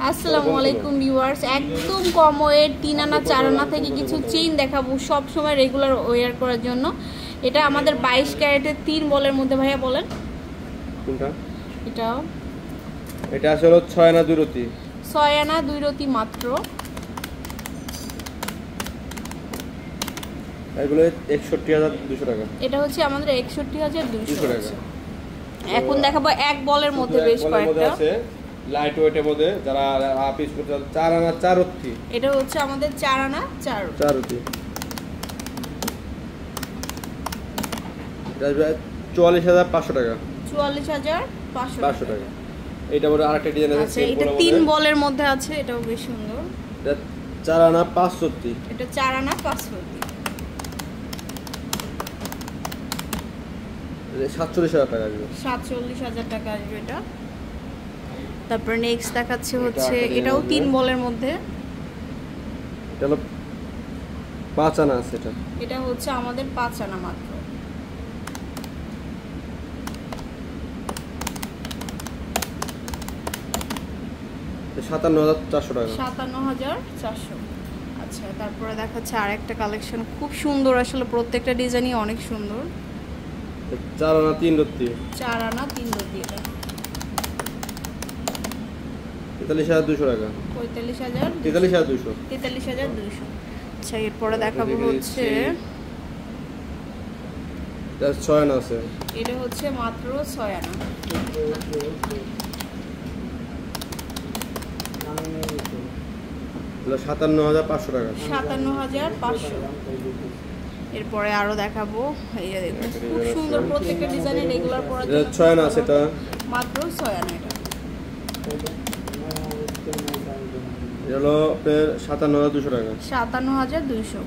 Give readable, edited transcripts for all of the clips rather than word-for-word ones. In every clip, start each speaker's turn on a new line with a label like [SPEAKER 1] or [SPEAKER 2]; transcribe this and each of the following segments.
[SPEAKER 1] আসসালামু আলাইকুম ভিউয়ার্স, একদম কম ওয়েট 3 আনা 4 আনা থেকে কিছু চেইন দেখাবো সব সময় রেগুলার ওয়্যার করার জন্য। এটা আমাদের 22 ক্যারেটের 3 বলের মধ্যে। ভাইয়া বলেন
[SPEAKER 2] কোনটা?
[SPEAKER 1] এটা
[SPEAKER 2] আসলে 6 আনা 2 রতি।
[SPEAKER 1] 6 আনা 2 রতি মাত্র।
[SPEAKER 2] এগুলো 61200 টাকা।
[SPEAKER 1] এটা হচ্ছে আমাদের 61200 টাকা। এখন দেখাবো এক বলের মধ্যে বেশ কয়েকটা
[SPEAKER 2] আছে লাইট ওয়েটের মধ্যে, যারা পিস করতে 4 আনা 4 রতি।
[SPEAKER 1] এটা হচ্ছে আমাদের 4 আনা 4
[SPEAKER 2] রতি। এটা 44500 টাকা।
[SPEAKER 1] 44500 টাকা।
[SPEAKER 2] এটা বড় আরেকটা ডিজাইন আছে,
[SPEAKER 1] এটা 3 বলের মধ্যে আছে, এটাও বেশ সুন্দর।
[SPEAKER 2] এটা 4 আনা 5 রতি।
[SPEAKER 1] এটা 4 আনা 5 রতি।
[SPEAKER 2] 47000 টাকা আসবে।
[SPEAKER 1] 47000 টাকা আসবে এটা। তারপর নেক্সট দেখাচ্ছে হচ্ছে এটাও 3 বলের মধ্যে।
[SPEAKER 2] এটা হলো 5 আনা আছে।
[SPEAKER 1] এটা হচ্ছে আমাদের 5 আনা মাত্র।
[SPEAKER 2] এটা 57400 টাকা।
[SPEAKER 1] 57400। আচ্ছা, তারপরে দেখাচ্ছে আরেকটা কালেকশন, খুব সুন্দর আসলে, প্রত্যেকটা ডিজাইনই অনেক সুন্দর।
[SPEAKER 2] 4 আনা 3 রতি।
[SPEAKER 1] 4 আনা 3 রতি। এটা
[SPEAKER 2] 43200 টাকা।
[SPEAKER 1] 43200। আচ্ছা, এরপরে দেখাবো হচ্ছে
[SPEAKER 2] এটা 6 আনা আছে।
[SPEAKER 1] এটা হচ্ছে মাত্র 6 আনা।
[SPEAKER 2] এটা 57500 টাকা।
[SPEAKER 1] 57500। এরপরে আরো দেখাবো, এই যে দেখুন খুব সুন্দর, প্রত্যেকটা ডিজাইনে রেগুলার পরার জন্য।
[SPEAKER 2] এটা 6 আনা আছে। এটা
[SPEAKER 1] মাত্র 6 আনা। এটা
[SPEAKER 2] হলো আপনার 57200 টাকা।
[SPEAKER 1] 57200।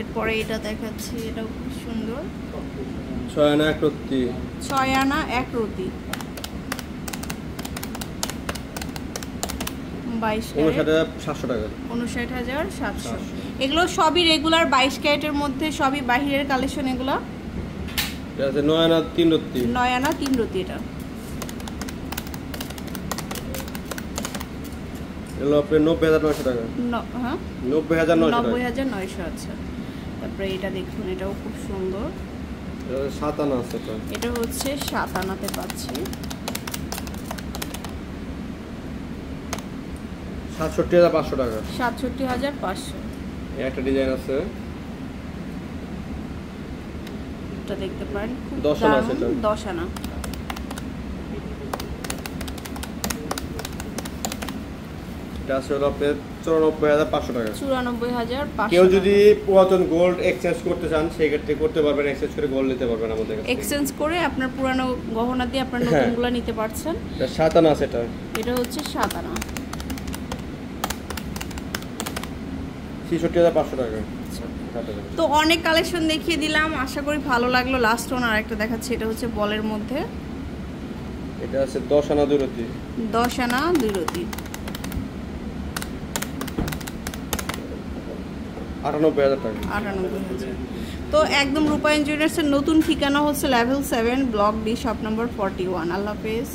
[SPEAKER 1] এরপরে এটা দেখাচ্ছি, এটাও খুব সুন্দর।
[SPEAKER 2] 6 আনা 1 রতি।
[SPEAKER 1] 6 আনা 1 রতি।
[SPEAKER 2] 59700 টাকা।
[SPEAKER 1] 59700। এগুলো সবই রেগুলার 22 ক্যারেটের মধ্যে, সবই বাহিরের কালেকশন। এগুলো
[SPEAKER 2] এটা আছে 9 আনা 3 রতি।
[SPEAKER 1] 9 আনা 3 রতি। এটা
[SPEAKER 2] এগুলো আপনার 90900 টাকা।
[SPEAKER 1] হ্যাঁ
[SPEAKER 2] 90900।
[SPEAKER 1] আচ্ছা, তারপরে এটা দেখুন, এটাও খুব সুন্দর।
[SPEAKER 2] এটা 7 আনা আছে।
[SPEAKER 1] এটা হচ্ছে 7 আনাতে পাচ্ছি।
[SPEAKER 2] 67500 টাকা।
[SPEAKER 1] 67500।
[SPEAKER 2] একটা ডিজাইন আছে,
[SPEAKER 1] এটা দেখতে পারেন,
[SPEAKER 2] 10 আনা আছে।
[SPEAKER 1] 10 আনা।
[SPEAKER 2] এটা আছে হলো আপনার 94500 টাকা।
[SPEAKER 1] 94500।
[SPEAKER 2] কেউ যদি পুরাতন গোল্ড এক্সচেঞ্জ করতে চান সেই ক্ষেত্রে করতে পারবেন, এক্সচেঞ্জ করে গোল্ড নিতে পারবেন আমাদের কাছে।
[SPEAKER 1] এক্সচেঞ্জ করে আপনার পুরানো গহনা দিয়ে আপনার নতুনগুলো নিতে পারছেন।
[SPEAKER 2] এটা 7 আনা আছে।
[SPEAKER 1] এটা হচ্ছে 7 আনা।
[SPEAKER 2] 66500 টাকা।
[SPEAKER 1] তো অনেক কালেকশন দেখিয়ে দিলাম, আশা করি ভালো লাগলো। লাস্ট ওয়ান আরেকটা দেখাচ্ছি, এটা হচ্ছে বলের মধ্যে।
[SPEAKER 2] এটা আছে 10 আনা 2 রতি।
[SPEAKER 1] 10 আনা 2 রতি।
[SPEAKER 2] 98000 টাকা।
[SPEAKER 1] 98000। তো একদম রূপায়ণ জুয়েলার্সের নতুন ঠিকানা হচ্ছে level 7 block D, shop number 41। আল্লাহ হাফেজ।